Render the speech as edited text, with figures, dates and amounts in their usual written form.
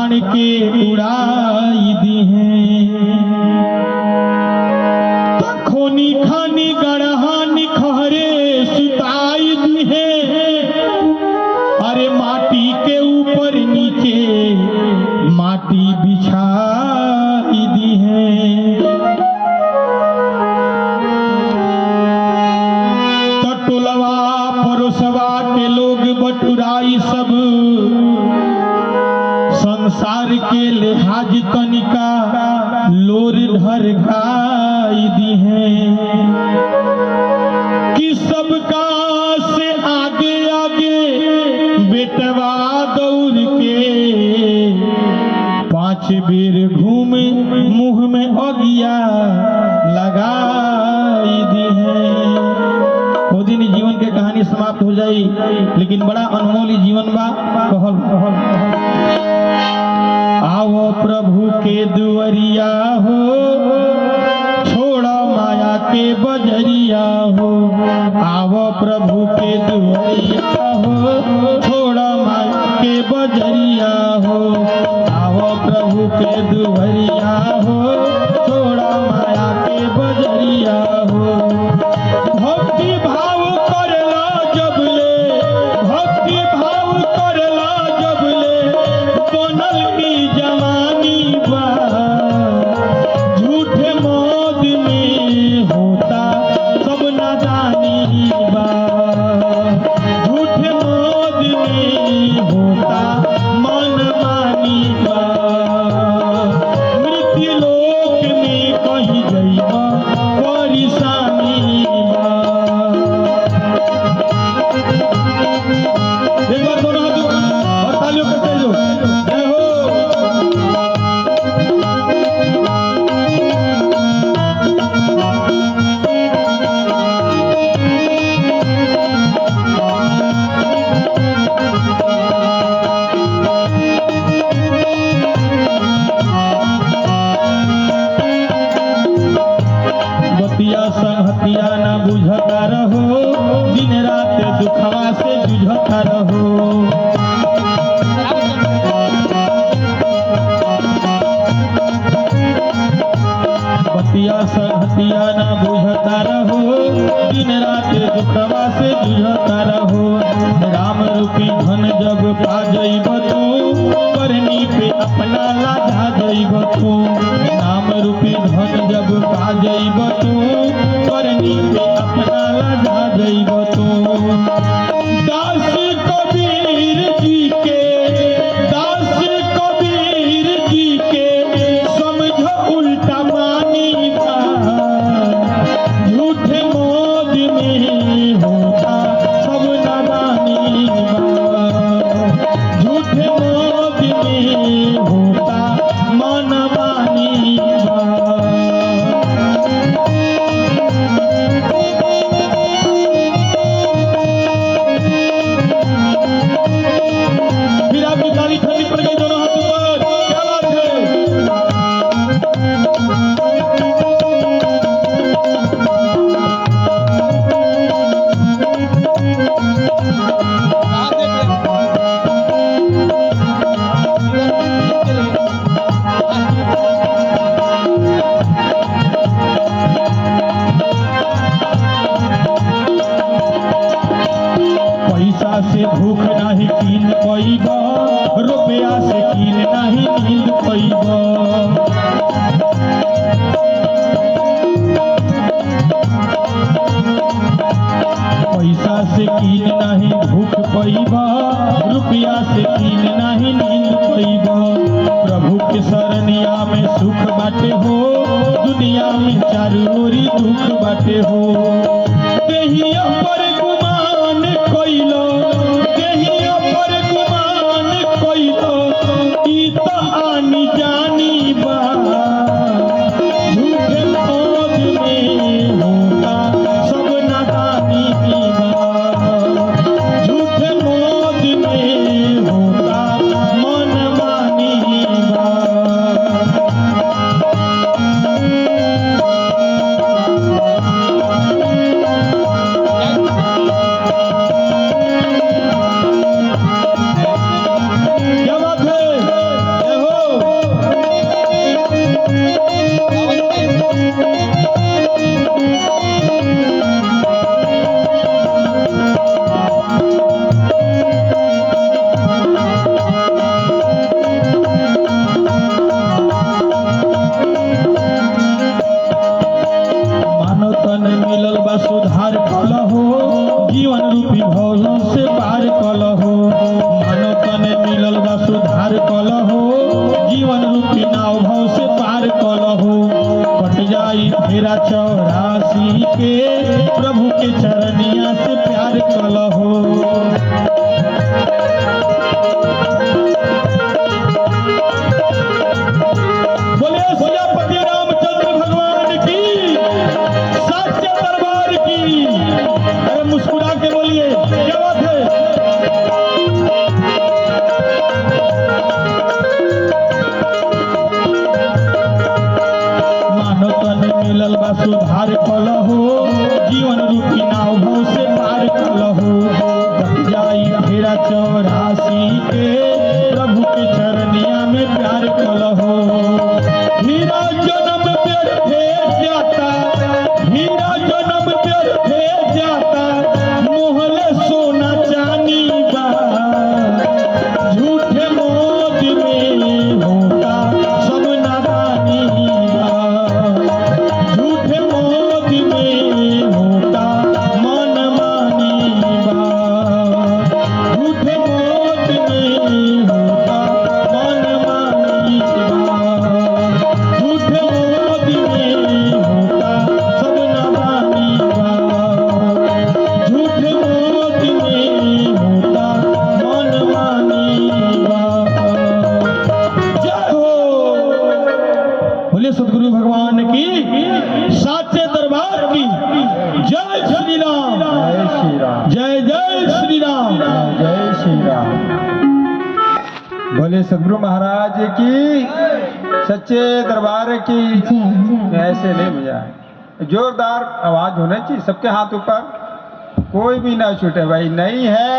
प्राण के उड़ाई दी हैं। खोनी खानी गढ़हानी खहरे सुताई दी है। अरे माटी के ऊपर नीचे माटी बिछाई दी है। तो टोलवा परोसवा के लोग बटुराई सब संसार के लिहाज तनिका लोर ढरकाई दी है। कि सबका से आगे आगे बेटवा दौड़ के 5 बेर घूम मुंह में अगिया लगाई दी है। वो दिन जीवन के कहानी समाप्त हो जाई, लेकिन बड़ा अनमोल जीवन बा। आओ प्रभु के दुआरिया हो, छोड़ा माया के बजरिया हो। आओ प्रभु के दुआरिया हो, छोड़ा माया के बजरिया हो। आओ प्रभु के दुआरिया हो, छोड़ा माया के बजरिया हो। भक्ति भाव करला जबले, भक्ति भाव करला जबले बनल की जवानी बा। झूठे मौज में होता सब नादानी बा। झूठे मौज में होता मन मानी बा। मृत्यु लोक में कहीं जइबा परेशानी बा। एक बार दोनों हाथ और तालियों करते जो जय हो। बतिया संहतिया ना बुझता रहो, दिन रात दुखवा से जुझता रहो। बतिया संहतिया ना बुझता रहो, दिन रात दुखवा से जुझता रहो। राम रूपी धन जब पा जइब तू, करनी पे अपना लाधा जइब तू। राम रूपी धन जब पा जइब तू, करनी पे अपना लाधा जइब तू। दास कबीर जी के, दास कबीर जी के समझ उल्टा मानी बा। झूठे मौज में होता सब नादानी बा। झूठे मौज में होता मन मानी बा। फिर आपकी गाली ठंडी पड़ गई, दोनों हाथ ऊपर, क्या बात है। पैसा से भूख नहीं कीन पैब, रुपया से कीन नहीं नींद पैब। पैसा से कीन नहीं भूख पैब, रुपया से कीन नहीं नींद पैब। प्रभु के शरणिया में सुख बाटे हो, दुनिया में चारू ओरी दुख बाटे हो। देहिया पर गुमान कइलो, देहिया पर गुमान कइलो, ई तो आनी जानी बा। झूठे मौज में होता सब नादानी बा। झूठे मौज में होता मन मानी बा। बोले सदगुरु महाराज की, सच्चे दरबार की। ऐसे नहीं भैया, जोरदार आवाज होना चाहिए, सबके हाथ ऊपर, कोई भी ना छूटे भाई। नहीं है